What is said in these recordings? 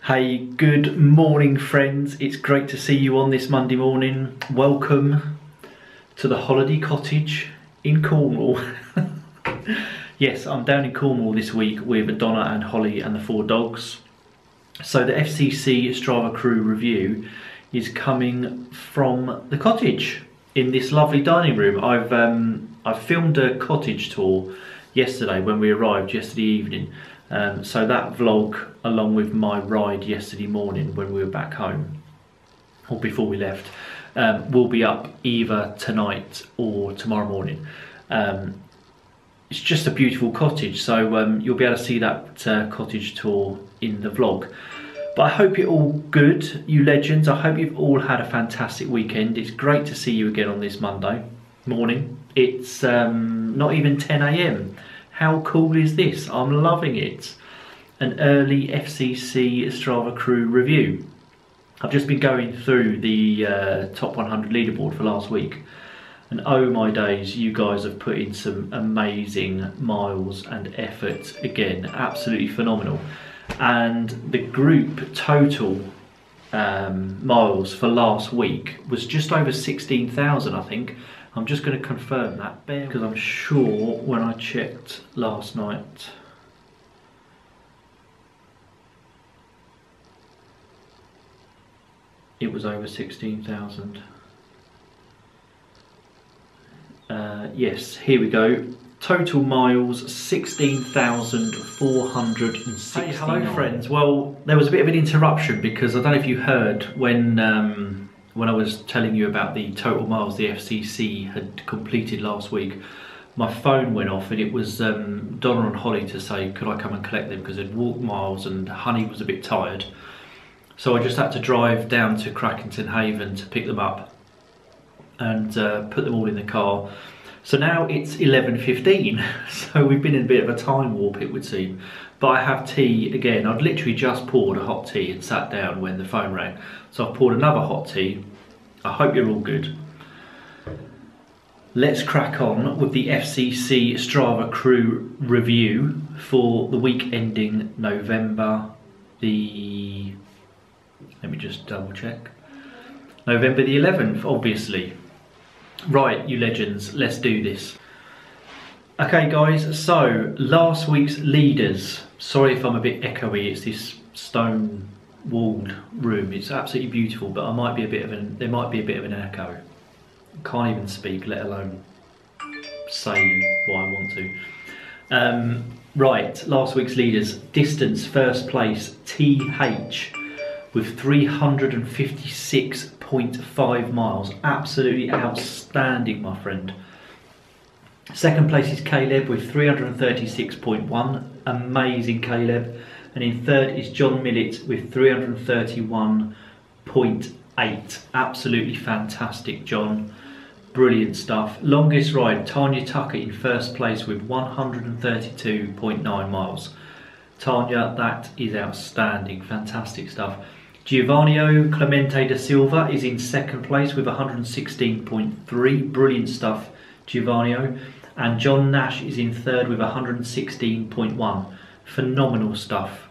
Hey, good morning friends. It's great to see you on this Monday morning. Welcome to the holiday cottage in Cornwall. Yes, I'm down in Cornwall this week with Donna and Holly and the 4 dogs. So the FCC Strava Crew review is coming from the cottage in this lovely dining room. I've filmed a cottage tour yesterday when we arrived yesterday evening. So that vlog, along with my ride yesterday morning when we were back home, or before we left, will be up either tonight or tomorrow morning. It's just a beautiful cottage, so you'll be able to see that cottage tour in the vlog. But I hope you're all good, you legends. I hope you've all had a fantastic weekend. It's great to see you again on this Monday morning. It's not even 10 AM. How cool is this? I'm loving it. An early FCC Strava Crew review. I've just been going through the top 100 leaderboard for last week. And oh my days, you guys have put in some amazing miles and effort again. Absolutely phenomenal. And the group total miles for last week was just over 16,000, I think. I'm just going to confirm that because I'm sure when I checked last night it was over 16,000. Yes, here we go. Total miles 16,460. Hey, hello friends. Well, there was a bit of an interruption because I don't know if you heard when I was telling you about the total miles the FCC had completed last week. My phone went off and it was Donna and Holly to say could I come and collect them because they'd walked miles and Honey was a bit tired. So I just had to drive down to Crackington Haven to pick them up and put them all in the car. So now it's 11:15, so we've been in a bit of a time warp, it would seem. But I have tea again. I'd literally just poured a hot tea and sat down when the phone rang. So I've poured another hot tea. I hope you're all good. Let's crack on with the FCC Strava Crew review for the week ending November the... Let me just double check. November the 11th, obviously. Right, you legends, let's do this. Okay guys, so last week's leaders. Sorry if I'm a bit echoey, it's this stone walled room. It's absolutely beautiful, but there might be a bit of an echo. Can't even speak, let alone say what I want to. Right, last week's leaders. Distance, first place, TH with 356.5 miles. Absolutely outstanding, my friend. Second place is Caleb with 336.1. Amazing, Caleb. And in third is John Millett with 331.8. Absolutely fantastic, John. Brilliant stuff. Longest ride, Tanya Tucker in first place with 132.9 miles. Tanya, that is outstanding. Fantastic stuff. Giovanni Clemente da Silva is in second place with 116.3. Brilliant stuff, Giovanni. And John Nash is in third with 116.1. Phenomenal stuff,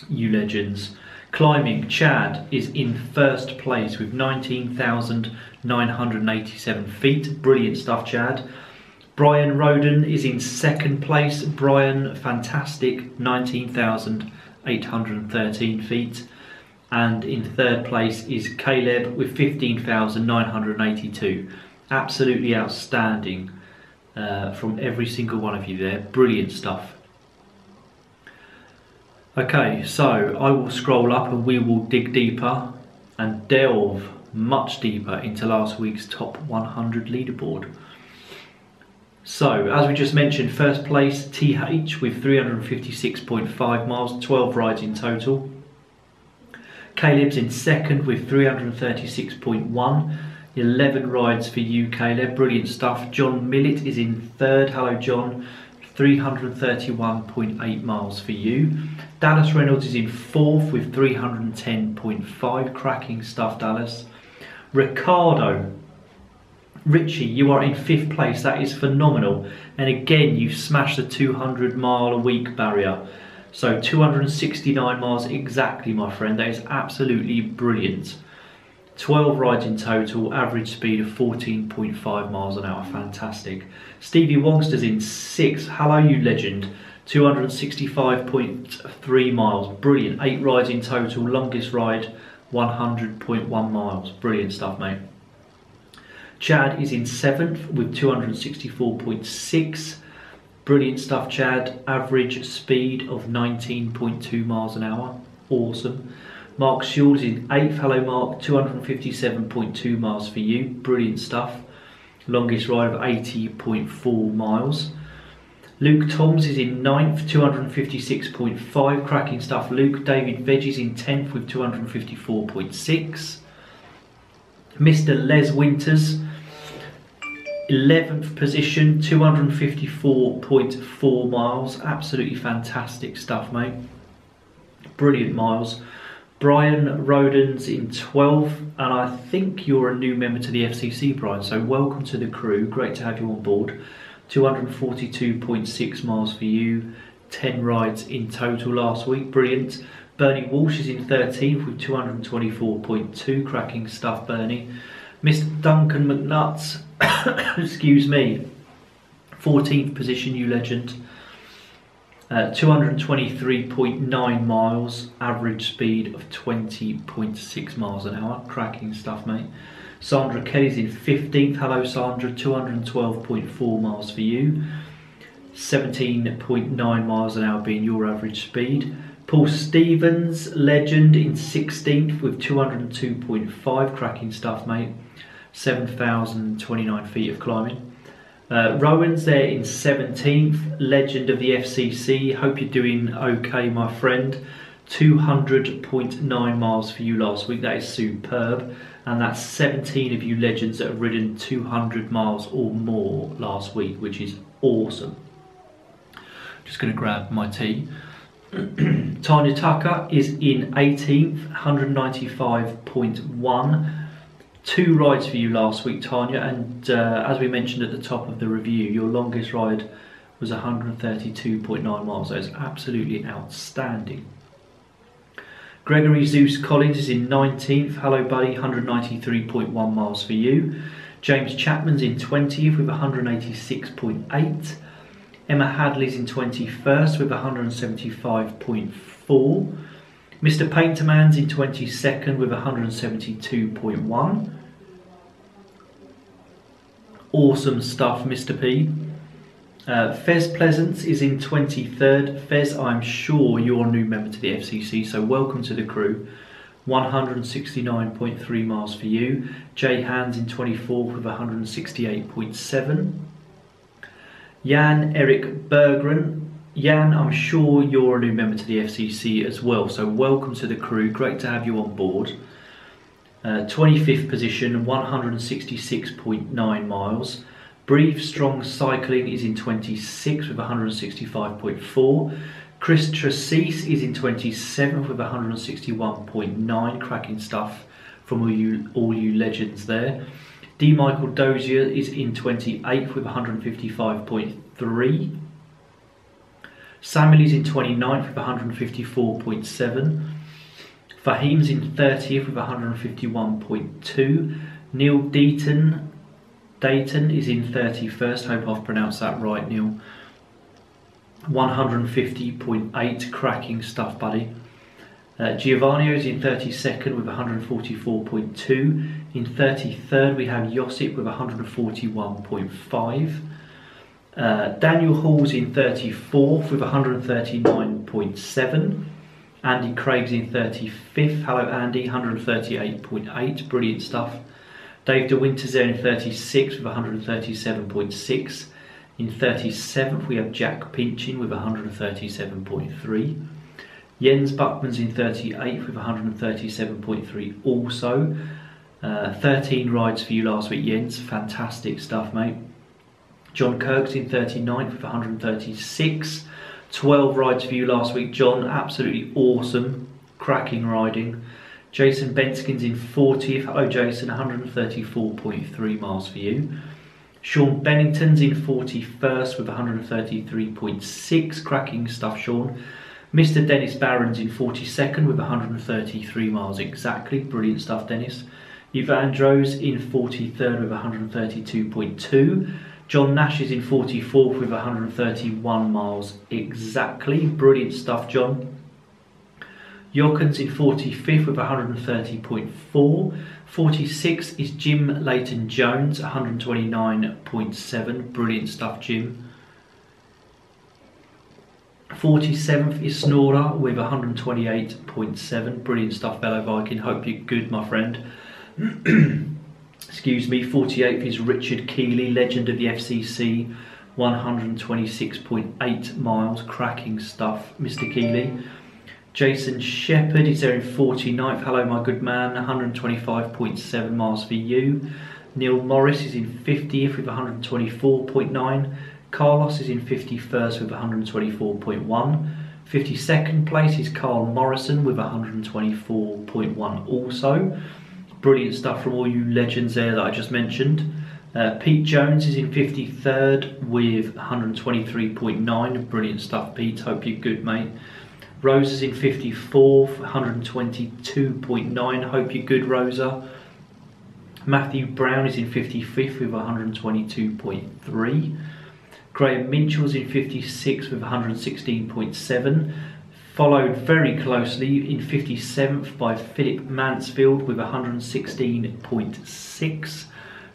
you legends. Climbing, Chad is in first place with 19,987 feet. Brilliant stuff, Chad. Brian Roden is in second place. Brian, fantastic, 19,813 feet. And in third place is Caleb with 15,982. Absolutely outstanding from every single one of you there. Brilliant stuff. Okay, so I will scroll up and we will dig deeper and delve much deeper into last week's top 100 leaderboard. So, as we just mentioned, first place TH with 356.5 miles, 12 rides in total. Caleb's in second with 336.1, 11 rides for you, Caleb. Brilliant stuff. John Millett is in third. Hello, John. 331.8 miles for you. Dallas Reynolds is in fourth with 310.5. Cracking stuff, Dallas. Ricardo, Richie, you are in fifth place. That is phenomenal. And again, you've smashed the 200 mile a week barrier. So 269 miles exactly, my friend. That is absolutely brilliant. 12 rides in total, average speed of 14.5 miles an hour. Fantastic. Stevie Wongster's in 6th. Hello, you legend. 265.3 miles. Brilliant. 8 rides in total. Longest ride, 100.1 miles. Brilliant stuff, mate. Chad is in 7th with 264.6. Brilliant stuff, Chad. Average speed of 19.2 miles an hour. Awesome. Mark Sewell is in 8th. Hello, Mark. 257.2 miles for you. Brilliant stuff. Longest ride of 80.4 miles. Luke Toms is in 9th, 256.5. Cracking stuff, Luke. David Veg is in 10th with 254.6. Mr. Les Winters, 11th position, 254.4 miles. Absolutely fantastic stuff, mate. Brilliant miles. Brian Roden's in 12th, and I think you're a new member to the FCC, Brian, so welcome to the crew. Great to have you on board. 242.6 miles for you, 10 rides in total last week. Brilliant. Bernie Walsh is in 13th with 224.2. Cracking stuff, Bernie. Mr. Duncan McNutt, excuse me, 14th position, you legend. 223.9 miles, average speed of 20.6 miles an hour. Cracking stuff, mate. Sandra Kelly's in 15th. Hello, Sandra. 212.4 miles for you. 17.9 miles an hour being your average speed. Paul Stevens, legend, in 16th with 202.5. Cracking stuff, mate. 7,029 feet of climbing. Rowan's there in 17th, legend of the FCC. Hope you're doing okay, my friend. 200.9 miles for you last week. That is superb. And that's 17 of you legends that have ridden 200 miles or more last week, which is awesome. Just going to grab my tea. Tanya Tucker is in 18th, 195.1. 2 rides for you last week, Tanya, and as we mentioned at the top of the review, your longest ride was 132.9 miles. That is absolutely outstanding. Gregory Zeus Collins is in 19th. Hello, buddy. 193.1 miles for you. James Chapman's in 20th with 186.8. Emma Hadley's in 21st with 175.4. Mr. Painterman's in 22nd with 172.1. Awesome stuff, Mr. P. Fez Pleasance is in 23rd. Fez, I'm sure you're a new member to the FCC, so welcome to the crew. 169.3 miles for you. Jay Hands in 24th with 168.7. Jan Eric Berggren. Jan, I'm sure you're a new member to the FCC as well, so welcome to the crew. Great to have you on board. 25th position, 166.9 miles. Brief Strong Cycling is in 26th with 165.4. Chris Tracese is in 27th with 161.9. Cracking stuff from all you legends there. D. Michael Dozier is in 28th with 155.3. Samuel is in 29th with 154.7. Fahim's in 30th with 151.2. Neil Dayton is in 31st. Hope I've pronounced that right, Neil. 150.8. Cracking stuff, buddy. Giovanni is in 32nd with 144.2. In 33rd we have Josip with 141.5. Daniel Hall's in 34th with 139.7. Andy Craig's in 35th. Hello, Andy. 138.8. Brilliant stuff. Dave De Winter's there in 36th with 137.6. In 37th we have Jack Pinchin with 137.3. Jens Buckman's in 38th with 137.3 also. 13 rides for you last week, Jens. Fantastic stuff, mate. John Kirk's in 39th with 136. 12 rides for you last week, John. Absolutely awesome. Cracking riding. Jason Benskin's in 40th. Hello, Jason. 134.3 miles for you. Sean Bennington's in 41st with 133.6. Cracking stuff, Sean. Mr. Dennis Barron's in 42nd with 133 miles exactly. Brilliant stuff, Dennis. Evandros in 43rd with 132.2. John Nash is in 44th with 131 miles exactly. Brilliant stuff, John. Jochens in 45th with 130.4. 46 is Jim Leighton Jones, 129.7. Brilliant stuff, Jim. 47th is Snorer with 128.7. Brilliant stuff, Bello Viking. Hope you're good, my friend. Excuse me. 48th is Richard Keeley, legend of the FCC, 126.8 miles. Cracking stuff, Mr. Keeley. Jason Shepherd is there in 49th. Hello, my good man. 125.7 miles for you. Neil Morris is in 50th with 124.9. Carlos is in 51st with 124.1. 52nd place is Carl Morrison with 124.1 also. Brilliant stuff from all you legends there that I just mentioned. Pete Jones is in 53rd with 123.9. Brilliant stuff, Pete. Hope you're good, mate. Rose is in 54th, 122.9. Hope you're good, Rosa. Matthew Brown is in 55th with 122.3. Graham Minchell is in 56th with 116.7. Followed very closely in 57th by Philip Mansfield with 116.6.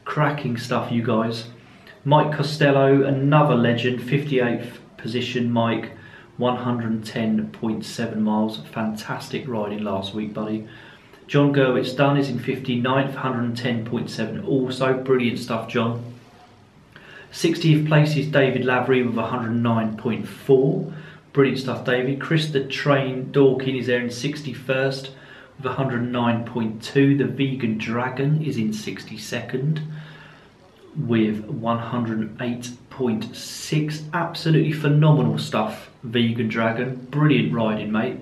Cracking stuff, you guys. Mike Costello, another legend, 58th position, Mike. 110.7 miles. Fantastic riding last week, buddy. John Gerwitz Dunn is in 59th, 110.7 also. Brilliant stuff, John. 60th place is David Lavery with 109.4. Brilliant stuff, David. Chris the Train Dorkin is there in 61st with 109.2. The Vegan Dragon is in 62nd with 108.6. Absolutely phenomenal stuff, Vegan Dragon. Brilliant riding, mate.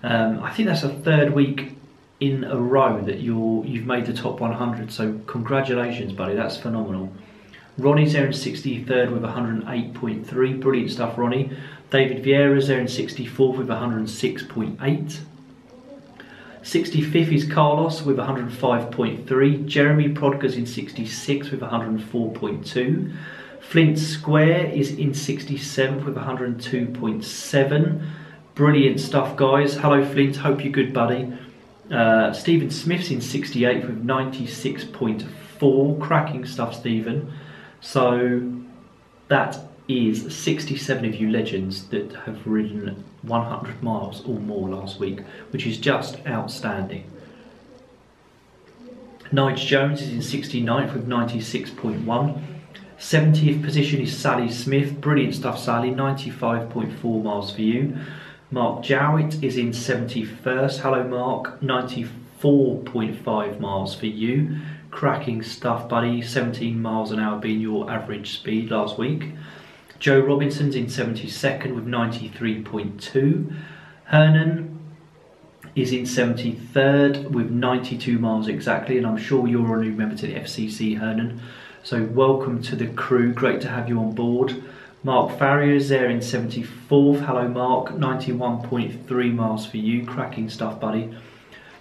I think that's the third week in a row that you've made the top 100, so congratulations, buddy. That's phenomenal. Ronnie's there in 63rd with 108.3. Brilliant stuff, Ronnie. David Vieira's there in 64th with 106.8. 65th is Carlos with 105.3. Jeremy Prodger's in 66th with 104.2. Flint Square is in 67th with 102.7. Brilliant stuff, guys. Hello, Flint. Hope you're good, buddy. Stephen Smith's in 68th with 96.4. Cracking stuff, Stephen. So that is 67 of you legends that have ridden 100 miles or more last week, which is just outstanding. Nigel Jones is in 69th with 96.1. 70th position is Sally Smith. Brilliant stuff, Sally. 95.4 miles for you. Mark Jowett is in 71st. Hello, Mark. 94.5 miles for you. Cracking stuff, buddy. 17 miles an hour being your average speed last week. Joe Robinson's in 72nd with 93.2. Hernan is in 73rd with 92 miles exactly, and I'm sure you're a new member to the FCC, Hernan. So welcome to the crew. Great to have you on board. Mark Farrier is there in 74th. Hello, Mark. 91.3 miles for you. Cracking stuff, buddy.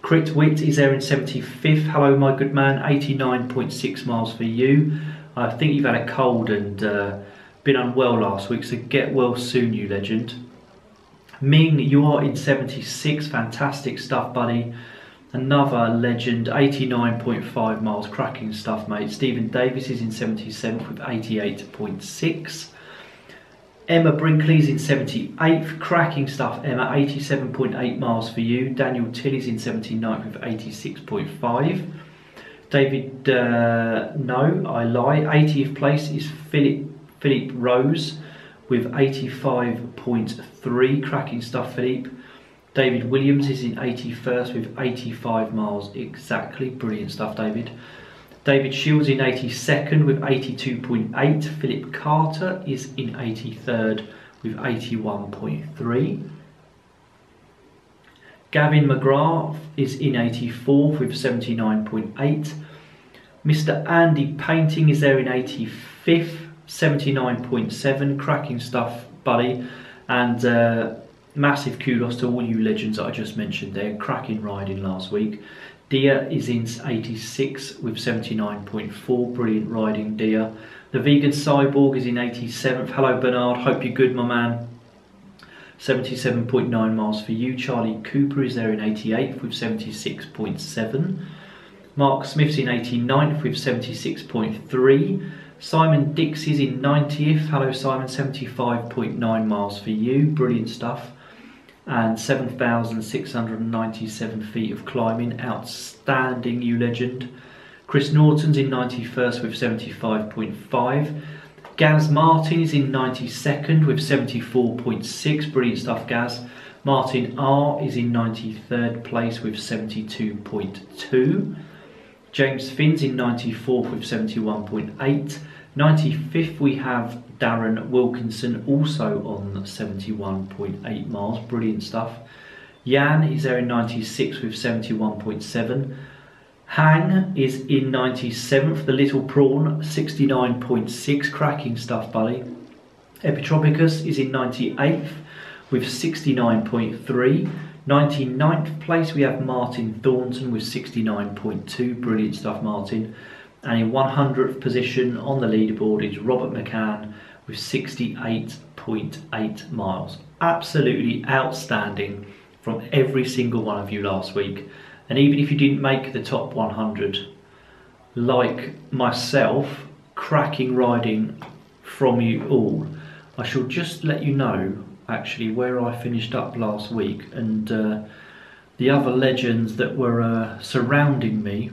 Crit Witt is there in 75th. Hello, my good man. 89.6 miles for you. I think you've had a cold and been unwell last week, so get well soon, you legend. Ming, you are in 76. Fantastic stuff, buddy. Another legend, 89.5 miles. Cracking stuff, mate. Stephen Davis is in 77th with 88.6. Emma Brinkley's in 78th. Cracking stuff, Emma. 87.8 miles for you. Daniel Tilley's in 79th with 86.5. David, no, I lie. 80th place is Philippe Rose with 85.3. Cracking stuff, Philippe. David Williams is in 81st with 85 miles exactly. Brilliant stuff, David. David Shields in 82nd with 82.8. Philip Carter is in 83rd with 81.3. Gavin McGrath is in 84th with 79.8. Mr. Andy Painting is there in 85th, 79.7. Cracking stuff, buddy. And massive kudos to all you legends that I just mentioned there. Cracking riding last week. Dia is in 86 with 79.4. Brilliant riding, Dia. The Vegan Cyborg is in 87th. Hello Bernard, hope you're good, my man. 77.9 miles for you. Charlie Cooper is there in 88th with 76.7. Mark Smith's in 89th with 76.3. Simon Dix is in 90th. Hello Simon, 75.9 miles for you. Brilliant stuff. And 7,697 feet of climbing. Outstanding, you legend. Chris Norton's in 91st with 75.5. Gaz Martin is in 92nd with 74.6. Brilliant stuff, Gaz. Martin R is in 93rd place with 72.2. James Finn's in 94th with 71.8. 95th we have Darren Wilkinson, also on 71.8 miles. Brilliant stuff. Jan is there in 96th with 71.7. Hang is in 97th. The Little Prawn, 69.6. Cracking stuff, buddy. Epitropicus is in 98th with 69.3. 99th place we have Martin Thornton with 69.2. Brilliant stuff, Martin. And in 100th position on the leaderboard is Robert McCann with 68.8 miles. Absolutely outstanding from every single one of you last week. And even if you didn't make the top 100, like myself, cracking riding from you all, I shall just let you know actually where I finished up last week and the other legends that were surrounding me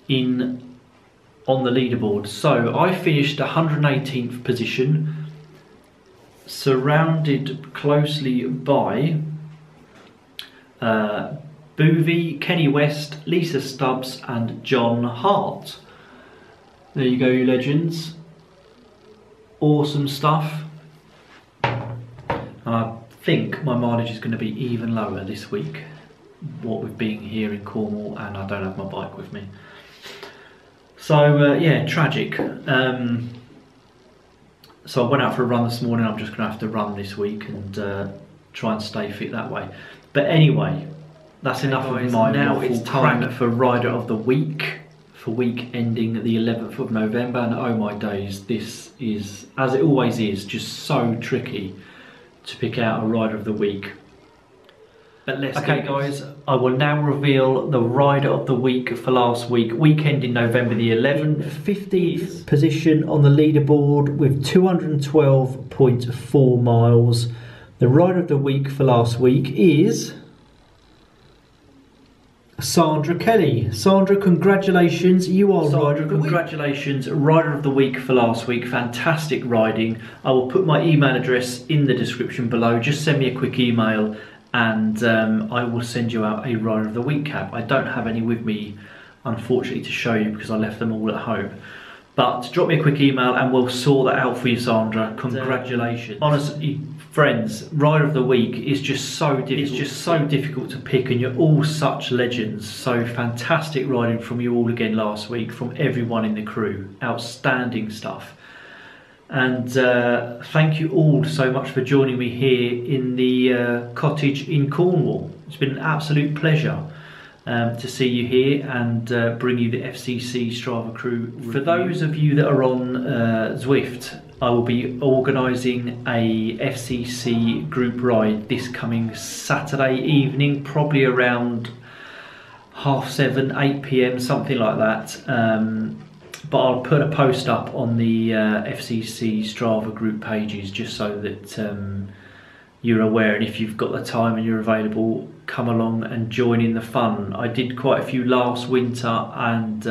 on the leaderboard. So I finished 118th position, surrounded closely by Boovie, Kenny West, Lisa Stubbs and John Hart. There you go, you legends. Awesome stuff. And I think my mileage is going to be even lower this week, what with being here in Cornwall and I don't have my bike with me. So yeah, tragic. So I went out for a run this morning. I'm just going to have to run this week and try and stay fit that way. But anyway, that's enough of my now it's time for Rider of the Week for week ending the 11th of November. And oh my days, this is, as it always is, just so tricky to pick out a Rider of the Week. But let's okay guys, I will now reveal the Rider of the Week for last week, weekend in November the 11th. 50th position on the leaderboard with 212.4 miles. The Rider of the Week for last week is Sandra Kelly. Sandra, congratulations, you are Rider of the Week. Congratulations, Rider of the Week for last week. Fantastic riding. I will put my email address in the description below. Just send me a quick email and I will send you out a Rider of the Week cap. I don't have any with me, unfortunately, to show you because I left them all at home. But drop me a quick email and we'll sort that out for you, Sandra. Congratulations. Honestly, friends, Rider of the Week is just so difficult. It's just so difficult to pick, and you're all such legends. So fantastic riding from you all again last week, from everyone in the crew. Outstanding stuff. And thank you all so much for joining me here in the cottage in Cornwall. It's been an absolute pleasure to see you here and bring you the FCC Strava Crew review. For those of you that are on Zwift, I will be organising a FCC group ride this coming Saturday evening, probably around 7:30, 8 PM, something like that. But I'll put a post up on the FCC Strava group pages just so that you're aware, and if you've got the time and you're available, come along and join in the fun. I did quite a few last winter and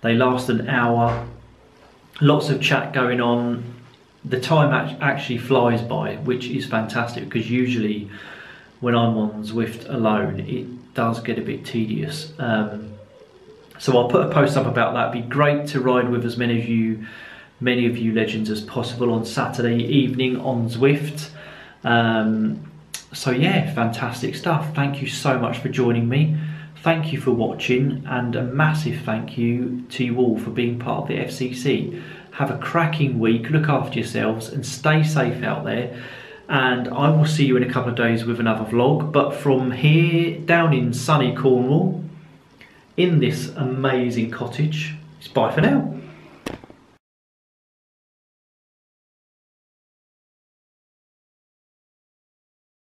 they last an hour. Lots of chat going on. The time actually flies by, which is fantastic because usually when I'm on Zwift alone it does get a bit tedious. So I'll put a post up about that. It'd be great to ride with as many of you legends as possible on Saturday evening on Zwift. So yeah, fantastic stuff. Thank you so much for joining me. Thank you for watching, and a massive thank you to you all for being part of the FCC. Have a cracking week, look after yourselves and stay safe out there. and I will see you in a couple of days with another vlog. But from here down in sunny Cornwall, in this amazing cottage, it's bye for now.